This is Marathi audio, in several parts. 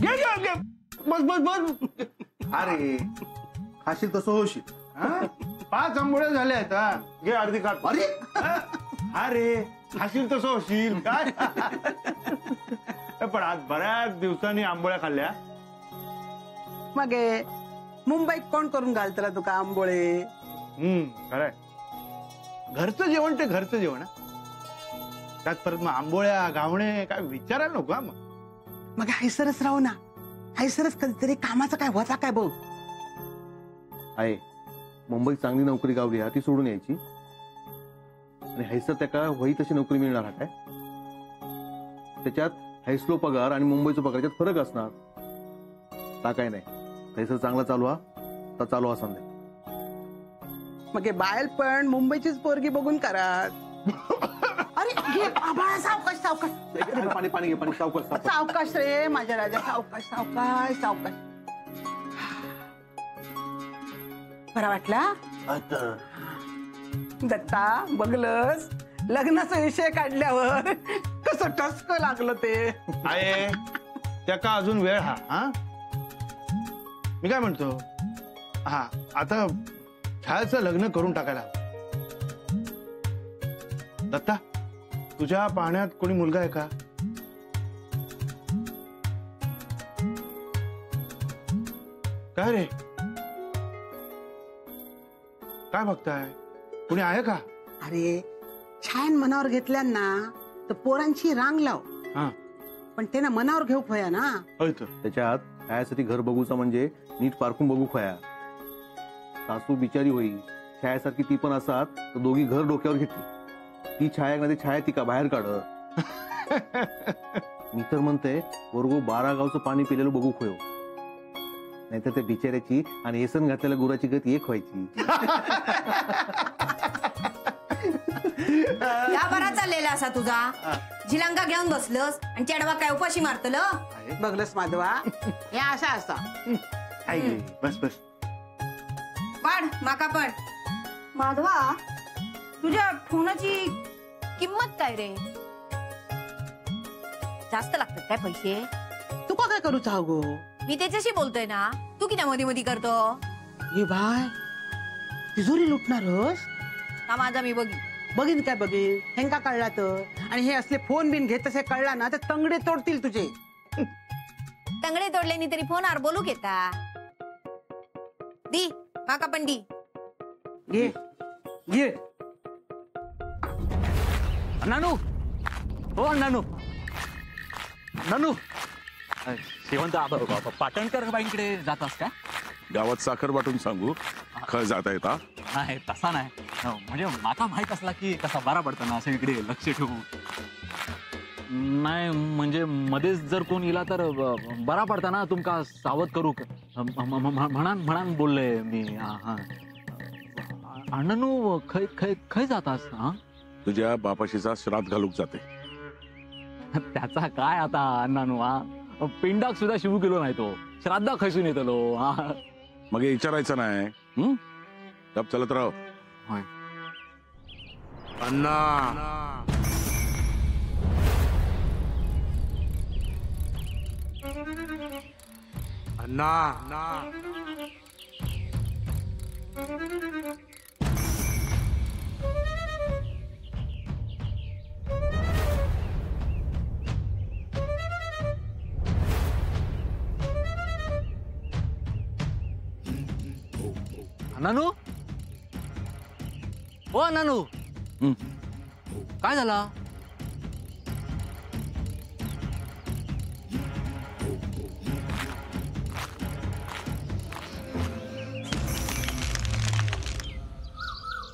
बस बस बस. अरे खाशील तसं होशील. 5 आंबोळ्या झाल्या आहेत. घे अर्धी काट. अरे अरे खाशील तसं होशील काय. पण आज बऱ्याच दिवसांनी आंबोळ्या खाल्ल्या. मग मुंबईत कोण करून घालतला तुका आंबोळे. खरंय. घरचं जेवण ते घरचं जेवण. त्यात परत मग आंबोळ्या गावणे काय विचारायला नको. मग हैसरच राहू ना. हैसरच कधीतरी कामाचं काय होता काय बघ. आहे मुंबईत चांगली नोकरी गावली ती सोडून यायची आणि हैसर त्याका वही तशी नोकरी मिळणार काय. त्याच्यात हैसलो पगार आणि मुंबईचा पगाराच्यात फरक असणार. ता काय नाही. हैसर चांगला चालू हा तर चालू हा समजा. मग बायल पण मुंबईचीच पोरगी बघून करा. अरे आभाळ सावकाश सावकाश. पाणी पाणी घे पाणी. सावकाश सावकाश रे माझ्या राजा. सावकाश सावकाश सावकाश. बरा वाटला दत्ता. बघलस लग्नाचा विषय काढल्यावर कसं टसक लागलं ते. आहे त्या का अजून वेळ. हा मी काय म्हणतो. हा आता छायाचं लग्न करून टाकायला हवं. दत्ता तुझ्या पाहण्यात कोणी मुलगा आहे का. काय रे काय बघताय. कोणी आहे का. अरे छान मनावर घेतल्यांना तर पोरांची रांग लाव. पण ते ना मनावर घेऊ खोया ना. त्याच्यात छायासाठी घर बघूचा म्हणजे नीट पारखून बघू खोया. सासू बिचारी होई छायासारखी ती पण असतात तर दोघी घर डोक्यावर घेतली. ती छाया नाही छाया ती का बाहेर काढ. मी तर म्हणते वर्गो 12 गावचं पाणी पिलेलं बघू खोयो. नाहीतर त्या बिचाऱ्याची आणि येसन घातलेल्या गुराची गत एक व्हायची. या बरा चाललेला असा तुझा. झिलांगा घेऊन बसलस आणि चेडवा काय उपाशी मारतल. बघलस माधवा हे असा असा. बस बस पण माका पण माधवा तुझ्या फोनाची किंमत काय रे. जास्त लागतात काय पैसे. तुका काय करू चाव गो. मी त्याच्याशी बोलतोय ना. तू किती मध्ये मध्ये करतो. हे बाय तिजोरी लुटणारस. हा माझा मी बघीन काय बघीन. हेंका कळला तर. आणि हे असले फोन बिन घेत असे कळला ना तर तंगडे तोडतील तुझे. तंगडे तोडल्यानी तरी फोनवर बोलू घेता. दी माका पण दी. घे घे. नानू हो नानू. नानू शेवंत पाटणकर बाईंकडे जातास का. गावात साखर वाटून सांगू खळ जाता येता. नाही तसा नाही. म्हणजे माका माहित असला की कसा बरा पडता ना असं इकडे लक्ष ठेवू. नाही म्हणजे मध्येच जर कोण इला तर बरा पडता ना. तुमका सावध करू म्हणान बोलले मी. अण्णानू खय खय खय जातास. तुझ्या बापाशीचा श्राद्ध घालूक जाते. त्याचा काय आता अण्णानू. पिंडाक सुद्धा शिवू केलो नाही तो. श्राद्धा खैसून येतलो. मग विचारायचं नाही. गप चलत राव. अण्णा अण्णा नानू ओ नानू काय झाला.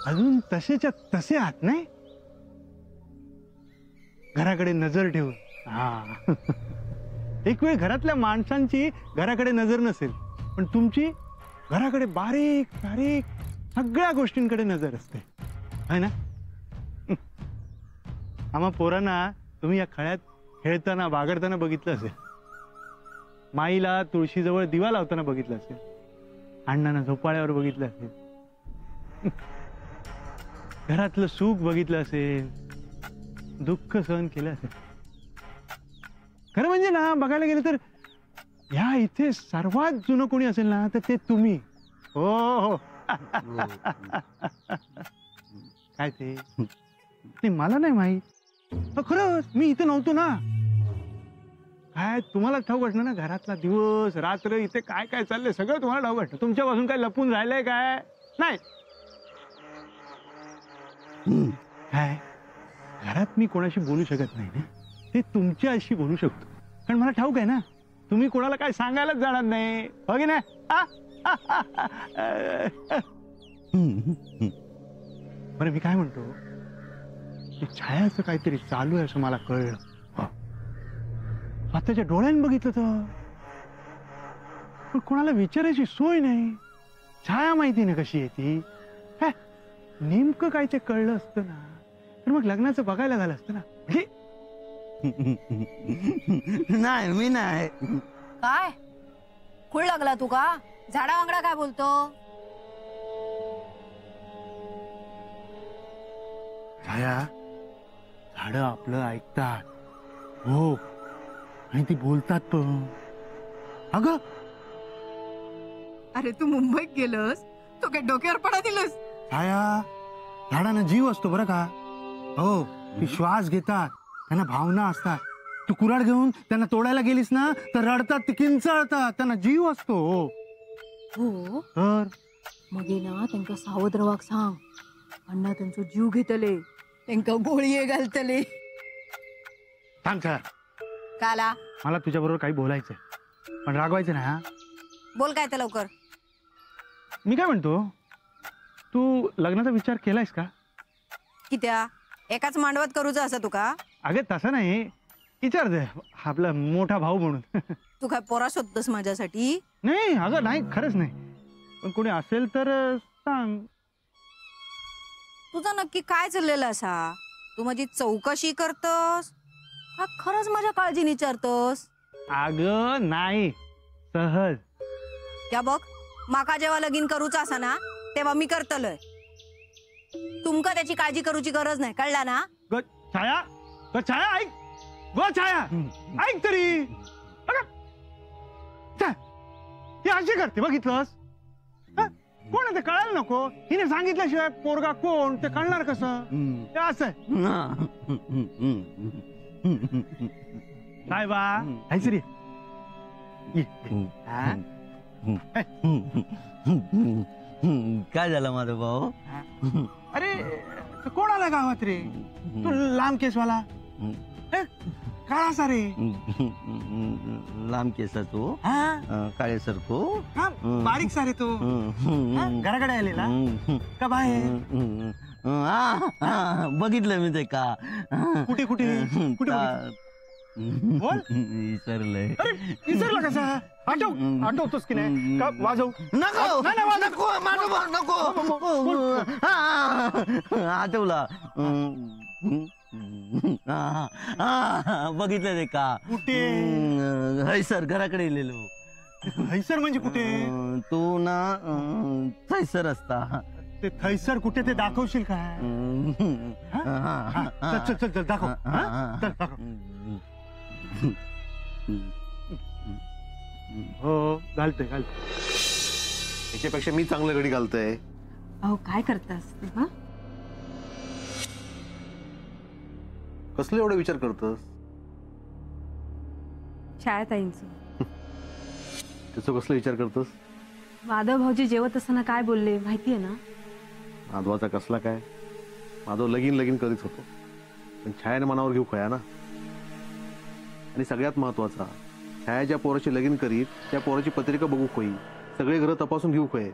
अजून तसेच्या तसे आहात नाही. घराकडे नजर ठेवून. एक वेळ घरातल्या माणसांची घराकडे नजर नसेल पण तुमची घराकडे बारीक बारीक सगळ्या गोष्टींकडे नजर असते है ना. आम्हा पोरांना तुम्ही या खळ्यात खेळताना बागडताना बघितलं असेल. माईला तुळशीजवळ दिवा लावताना बघितलं असेल. अण्णांना झोपाळ्यावर बघितलं असेल. घरातलं सुख बघितलं असेल. दुःख सहन केलं असेल. खरं म्हणजे ना बघायला गेलं तर ह्या इथे सर्वात जुनं कोणी असेल ना तर ते तुम्ही. हो हो. काय ते नाही मला नाही माहित. खरंच मी इथे नव्हतो ना. काय तुम्हाला ठाऊक वाटलं ना घरातला दिवस रात्र इथे काय काय चाललंय सगळं तुम्हाला ठाऊक वाटतं. तुमच्यापासून काय लपून राहिलंय काय नाही. काय घरात मी कोणाशी बोलू शकत नाही ना ते तुमच्याशी बोलू शकतो कारण मला ठाऊक आहे ना तुम्ही कोणाला काय सांगायलाच जाणार नाही. हो की नाही. बरं मी काय म्हणतो छायाचं काहीतरी चालू आहे असं मला कळलं. स्वतःच्या डोळ्यानं बघितलं तर पण कोणाला विचारायची सोय नाही. छाया माहिती ना कशी आहे ती. नेमकं काय ते कळलं असतं ना तर मग लग्नाचं बघायला झालं असतं ना. नाही मी नाही. काय खूळ लागला तू का झाडा वांगडा काय बोलतो. छाया झाडं आपलं ऐकतात. हो आणि ती बोलतात पण. अगं अरे तू मुंबईत गेलस तो काय डोक्यावर पडा दिलस. छाया झाडांना जीव असतो बरं का. हो ती श्वास घेतात त्यांना भावना असतात. तू कुऱ्हाड घेऊन त्यांना तोडायला गेलीस ना तर रडतात ते किंचाळतात त्यांना जीव असतो. हो तर मग ना त्यांका सावध रवाक सांग. अण्णा त्यांचा जीव घेतले त्यांका गोळी घालतले. थांब छाया काला मला तुझ्या बरोबर काही बोलायचंय पण रागवायचं नाही. हा बोल काय तर लवकर. मी काय म्हणतो तू लग्नाचा विचार केलायस का. कित्या एकाच मांडवात करूचं असं तुका. अगं तसं नाही विचार दे आपला मोठा भाऊ म्हणून. तू काय पोरा शोधतोस माझ्यासाठी. नाही अगं नाही खरंच नाही पण कोणी असेल तर सांग. तुझं नक्की काय चाललेलं असा. तू माझी चौकशी करतोस का खरंच माझ्या काळजी विचारतोस. अगं नाही सहज. त्या बघ माका जेव्हा लगीन करूच असा ना तेव्हा मी करतलोय. तुमका त्याची काळजी करूची गरज नाही कळला ना. छाया छाया ऐक गो छाया ऐक तरी. अगं ती अशी करते बघितलंस. कोण आहे ते कळायला नको. हिने सांगितल्याशिवाय पोरगा कोण ते कळणार कसं. ते असं काय बा ऐसरी काय झालं माझा भाऊ. अरे कोण आला गावात रे. तू लांब केसवाला काळा सारे लांब केसा तू काळे सरको बारीक सारे तू घराकडे आलेला का बाहेर. बघितलं मी ते का. कुठे कुठे कुठे बोल. विसरलंय. विसरला कसा. आठवतोस की नाही का वाजव. नको नको नको आठवला. बघितलं ते का. कुठे हैसर घराकडे गेलेलो. हैसर म्हणजे कुठे. तू ना थैसर असता. ते थैसर कुठे ते दाखवशील काय. चल चल चल दाखव. चल दाखव. हो घालतोय घालतोय. याच्यापेक्षा मी चांगलं घडी घालतोय. अहो काय करतास. कसलं एवढा विचार करतोस. छायाताईंचं त्याचा कसला विचार करतोस. माधव भाऊजी जेवत असताना काय बोलले माहितीये ना. माधवाचा कसला काय. माधव लगीन लगीन करीत होतो पण छायाने मनावर घेऊ खया ना. आणि सगळ्यात महत्वाचा छाया ज्या पोराशी लगीन करीत त्या पोराची पत्रिका बघू खोई. सगळे घर तपासून घेऊ खोय.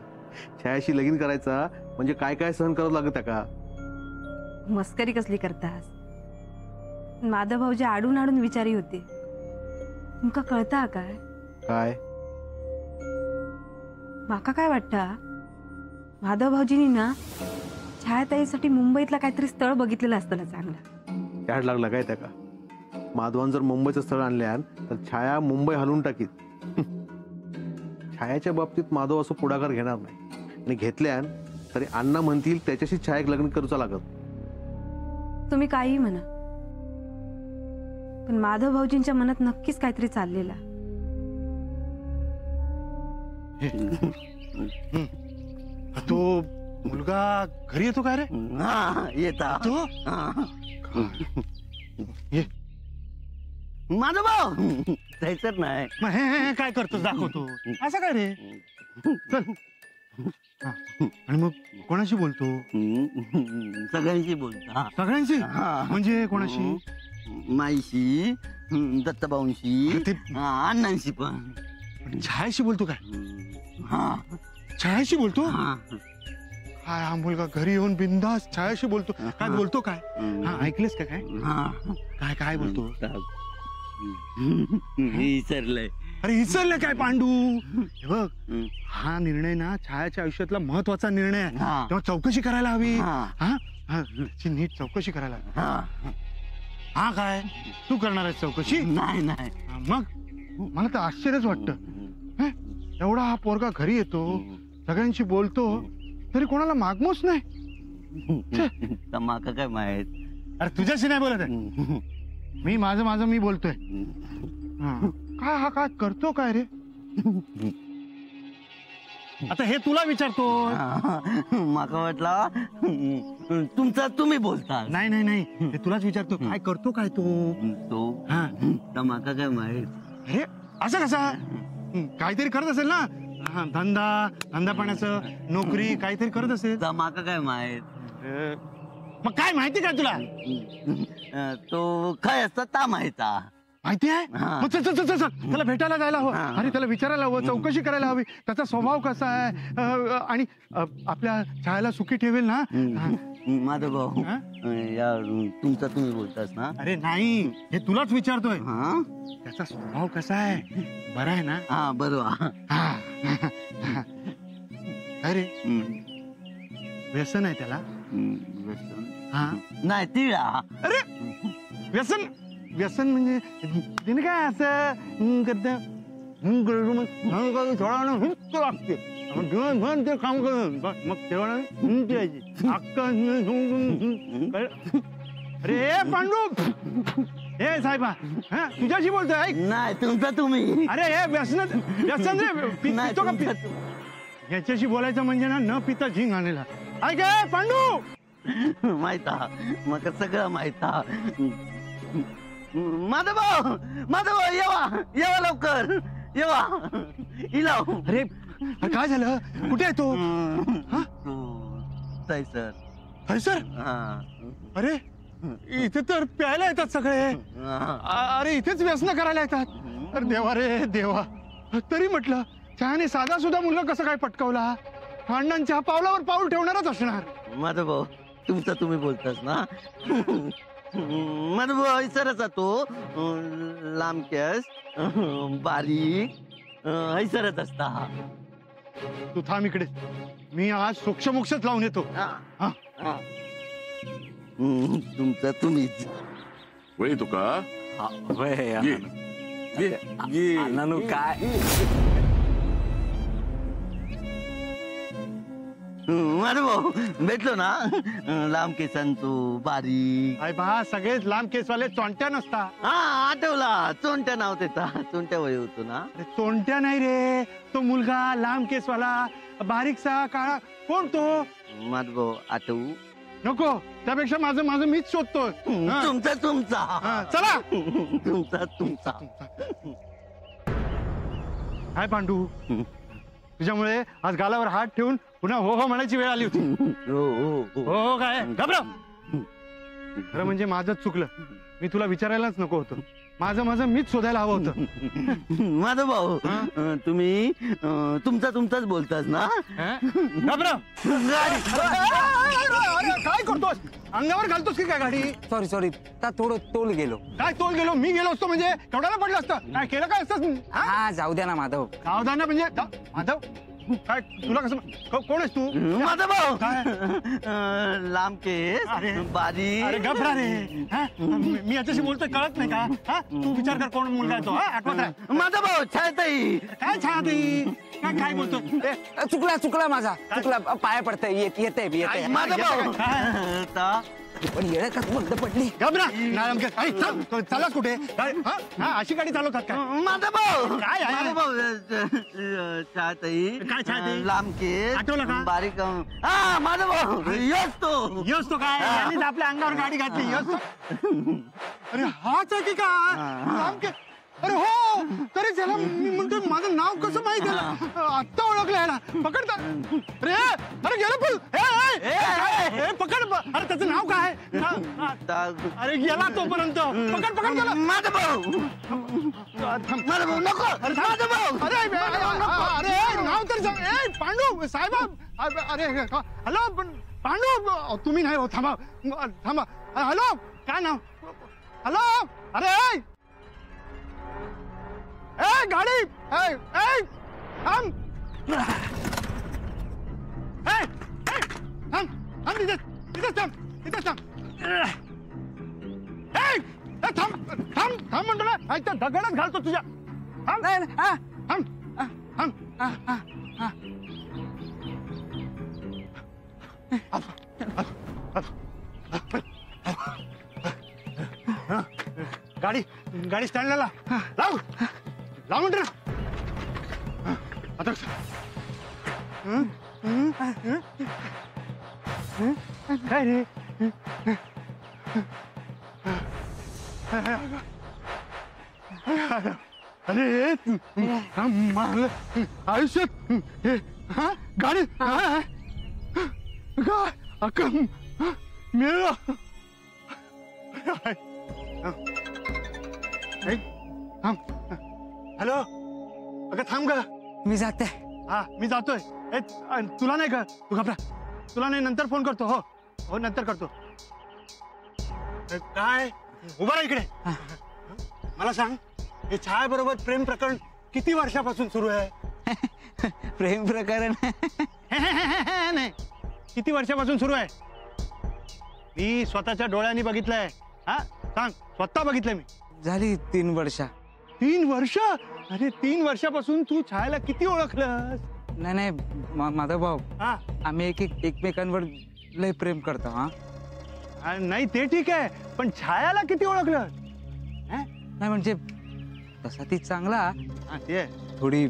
छायाशी लगीन करायचा म्हणजे काय काय सहन करावं लागत का. मस्करी कसली करतास. माधव भाऊजी आडून आडून विचारी होते. तुमका कळता काय. काय माका काय वाटता माधव भाऊजींनी ना छायाताईसाठी मुंबईतला काहीतरी स्थळ बघितलेलं असतं चांगला. त्याड लागला काय त्या का. माधवान जर मुंबईचं स्थळ आणल्यान तर छाया मुंबई हलवून टाकीत. छायाच्या बाबतीत माधव असं पुढाकार घेणार नाही आणि घेतल्यान तरी अण्णा म्हणतील त्याच्याशी छाया लग्न करूचा लागत. तुम्ही काही म्हणा पण माधव भाऊजींच्या मनात नक्कीच काहीतरी चाललेला. तो मुलगा घरी येतो काय रे? हा येता तो हा. ये माझा भाऊ जायचं नाही. मग हे काय करतो दाखवतो असं काय रे? चल हा. आणि मग कोणाशी बोलतो? सगळ्यांशी बोलता. सगळ्यांशी? हा. म्हणजे कोणाशी? माईशी, दत्तभाऊंशी, ते अण्णांशी पण. छायाशी बोलतो काय? हा छायाशी बोलतो? हा. काय हा मुलगा घरी येऊन बिंदास छायाशी बोलतो? काय बोलतो काय? हा ऐकलेस का काय? हा. काय काय बोलतो? विसरलंय. अरे विसरलं काय पांडू? हे बघ हा निर्णय ना छायाच्या आयुष्यातला महत्वाचा निर्णय आहे. हा. तेव्हा चौकशी करायला हवी. हा. हा हा, त्याची नीट चौकशी करायला हवी. हा. हा काय तू करणार आहेस चौकशी? नाही नाही. हा, मग मला तर आश्चर्यच वाटतं. हे, एवढा हा पोरगा घरी येतो, सगळ्यांशी बोलतो, तरी कोणाला मागमोच नाही. माका काय माहित. अरे तुझ्याशी नाही बोलत आहे मी. माझं मी बोलतोय. हा. काय हा काय करतो काय रे? आता हे तुला विचारतो. माका वाटला तुमचा तुम्ही बोलता. नाही नाही नाही हे तुलाच विचारतो. काय करतो काय तो? हा. तर माका काय माहित. अरे असं कसा? काहीतरी करत असेल ना. हा, धंदा पाण्याचं, नोकरी काहीतरी करत असेल. तर माका काय माहित. मग काय माहिती काय तुला? तो काय असता ता माहिता. माहिती आहे? हा. मग चल चल चल चल चल. त्याला भेटायला जायला हवं. हा. अरे त्याला विचारायला हवं, चौकशी करायला हवी. त्याचा स्वभाव कसा आहे आणि आपल्या छायाला सुखी ठेवेल ना. माझा भाऊ हा? या तुमचा तुम्ही बोलतास ना. अरे नाही हे तुलाच विचारतोय. हा त्याचा स्वभाव कसा आहे? बरा आहे ना? हा बरोबर. हा. अरे व्यसन आहे त्याला. हा नाही तिळा. अरे व्यसन व्यसन म्हणजे तिने काय असं करतं थोडा लागते दिवसभर ते काम करून मग तेव्हा अरे पांडू हे साहेबा हा तुझ्याशी बोलतोय. ऐक नाही तुमचा तुम्ही. अरे हे व्यसन व्यसन रे. पितो का पित? याच्याशी बोलायचं म्हणजे ना न पिता झिंग आणलेला. ऐक पांडू माहिता मग सगळं माहिता. माझा भाऊ येवा लवकर येवा. इलाव. अरे काय झालं? कुठे आहे तो? सर अरे सर अरे इथे तर प्यायला येतात सगळे. अरे इथेच व्यसन करायला येतात. अरे देवा रे देवा. तरी म्हटलं चहाने साधा सुद्धा मुलगा कसा काय पटकावला? अण्णांच्या पावलावर पाऊल ठेवणारच असणार. माझा भाऊ तुमचा तुम्ही बोलतास ना. माझा भाऊ हैसरच तो लांब केस बारीक हैसरच असता. तू थांब इकडे. मी आज सोक्षमोक्षच लावून येतो. हा. तुमचा तुम्हीच. वय तुका ये ये ये. नानू काय माझा भाऊ भेटलो ना. लांब केसांचो बारीक. अरे बा सगळेच लांब केसवाले चोंट्या नसता. हा आठवला. चोंट्या नाव त्याचा. चोंट्या वय होतो ना. अरे चोंट्या नाही रे. तो मुलगा लांब केसवाला बारीकसा काळा कोण तो? माझा भाऊ आठवू नको. त्यापेक्षा माझं मीच शोधतोय. हा. तुमचा तुमचा. हा, चला. तुमचा तुमचा. काय पांडू तुझ्यामुळे आज गालावर हात ठेवून पुन्हा हो हो म्हणायची वेळ आली होती. हो हो हो हो काय घाबरा. खरं म्हणजे माझंच चुकलं. मी तुला विचारायलाच नको होतं. माझं मीच शोधायला हवं होतं. माझा भाऊ तुम्ही तुमचाच बोलतास ना. घाबरा. काय करतोस? अंगावर घालतोस की काय गाडी? सॉरी थोडं तोल गेलो. काय तोल गेलो? मी गेलो असतो म्हणजे केवढ्याला पडलं असतं? काय केलं काय असतं? हा जाऊ द्या ना माधव. सावधान म्हणजे माधव काय तुला कसं कोण आहेस तू? माझा भाऊ काय? लांब केस अरे बारीक. अरे घबरा रे. हा? मी याच्याशी बोलतोय कळत नाही का? हा तू विचार कर कोण मुलगा आहे तो. हा आठवत आहे? माझा भाऊ छायताई. काय छाती काय बोलतोय? चुकला माझा चुकला. पाया पडतंय. येते माझा भाऊ पण येळ्यात बंद पडली. घाबरा चालत कुठे हा? हा, अशी गाडी चालवतात काय? माझा भाऊ काय आहे? माझा भाऊ छाताई काय छाती? लांब केस आठवलं का? बारीक हा माझा भाऊ यस तो यस तो काय यांनीच आपल्या अंगावर गाडी घातली यस तो. अरे हाच आहे की काय लांब के- अरे हो तरी त्याला मी म्हणतो माझं नाव कसं माहित आहे आत्ता ओळखलं याला पकड अरे अरे गेलं पण पकड अरे त्याचं नाव काय अरे गेला तोपर्यंत पकड पकड गेला माझा भाऊ माझा भाऊ नको अरे माझा भाऊ अरे नाव तर सांग ए पांडू साहेब अरे हॅलो पण पांडू तुम्ही नाही हो थांबा थांबा हॅलो काय नाव हॅलो अरे ए गाडी ए ए थांब ए थांब थांब तिथेच थांब तिथेच थांब ए थांब थांब थांब म्हणतो ना ऐक तर दगडच घालतो तुझ्या थांब थांब थांब गाडी गाडी स्टँडला लाव लाव म्हणतो ना आता काय रे अरे आयुष्यात गाडी काय अक्का मिळलं हॅलो अगं थांब ग मी जाते. हा मी जातोय ए तुला नाही का तू घाबरा तुला नाही नंतर फोन करतो हो हो नंतर करतो काय उभा राहा इकडे मला सांग हे छाया बरोबर प्रेम प्रकरण किती वर्षापासून सुरू आहे प्रेम प्रकरण नाही किती वर्षापासून सुरू आहे मी स्वतःच्या डोळ्यांनी बघितलंय हा सांग स्वतः बघितलंय मी झाली 3 वर्ष. 3 वर्ष अरे 3 वर्षापासून तू छायाला किती ओळखलंस नाही नाही माझा भाऊ हा आम्ही एकमेकांवर लय प्रेम करतो. हा नाही ते ठीक आहे पण छायाला किती ओळखलं नाही म्हणजे तसा ती चांगला हा ते आहे थोडी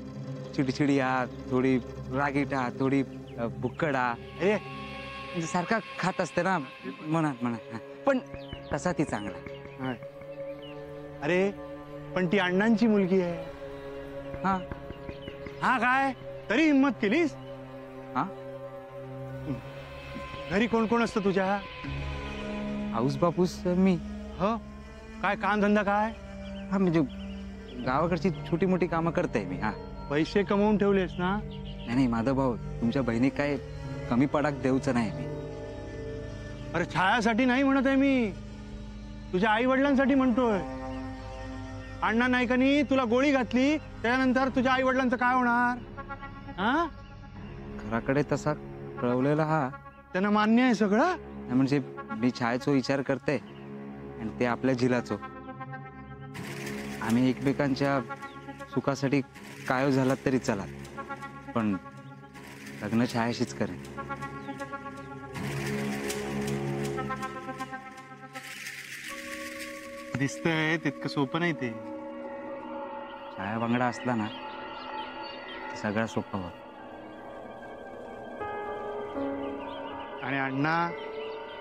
चिडचिडी थोडी रागीटा थोडी बुक्कडा अरे म्हणजे सारखा खात असते ना मनात मनात पण तसा ती चांगला. अरे पण ती अण्णांची मुलगी आहे हा हा काय तरी हिम्मत केलीस हा घरी कोण कोण असतं तुझ्या हाऊस बापूस मी. हो काय काम धंदा काय हा म्हणजे गावाकडची छोटी मोठी कामं करते मी. हा पैसे कमवून ठेवलेस ना नाही नाही माझा भाऊ तुमच्या बहिणी काय कमी पडाक देऊच नाही मी. अरे छायासाठी नाही म्हणत आहे मी तुझ्या आई वडिलांसाठी म्हणतोय अण्णा नाईकांनी तुला गोळी घातली त्यानंतर तुझ्या आई वडिलांचं काय होणार हा घराकडे तसा कळवलेला हा त्यांना मान्य आहे सगळं नाही म्हणजे मी छायाचो विचार करते आणि ते आपल्या झिलाचो. आम्ही एकमेकांच्या सुखासाठी काय झाला तरी चला पण लग्न छायाशीच करेन. दिसतंय तितकं सोपं नाही ते छाया बांगडा असला ना सगळा सोपा होत. आणि अण्णा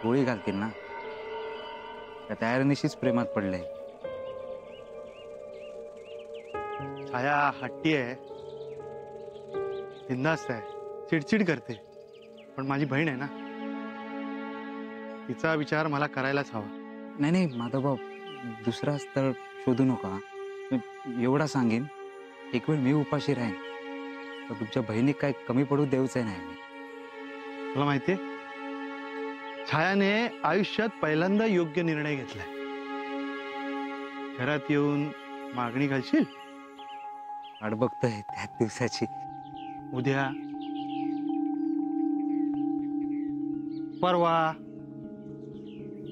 गोळी घालतील ना त्या तयारीनिशीच प्रेमात पडले. छाया हट्टी आहे बिंदास्त आहे चिडचिड करते पण माझी बहीण आहे ना तिचा विचार मला करायलाच हवा. नाही नाही माधव भाऊ दुसरा स्थळ शोधू नका. मी एवढा सांगेन एक वेळ मी उपाशी राहीन तर तुमच्या बहिणी काय कमी पडू देऊच नाही मी. तुला माहितीये छायाने आयुष्यात पहिल्यांदा योग्य निर्णय घेतलाय. घरात येऊन मागणी घालशील वाट बघतोय त्याच दिवसाची. उद्या परवा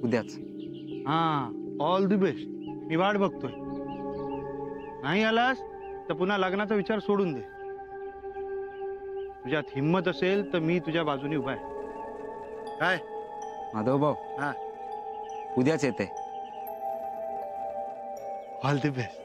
उद्याच. हा ऑल दी बेस्ट मी वाट बघतोय. नाही आलास तर पुन्हा लग्नाचा विचार सोडून दे. तुझ्यात हिम्मत असेल तर मी तुझ्या बाजूने उभा आहे काय माधव भाऊ हा उद्याच येते. All the best.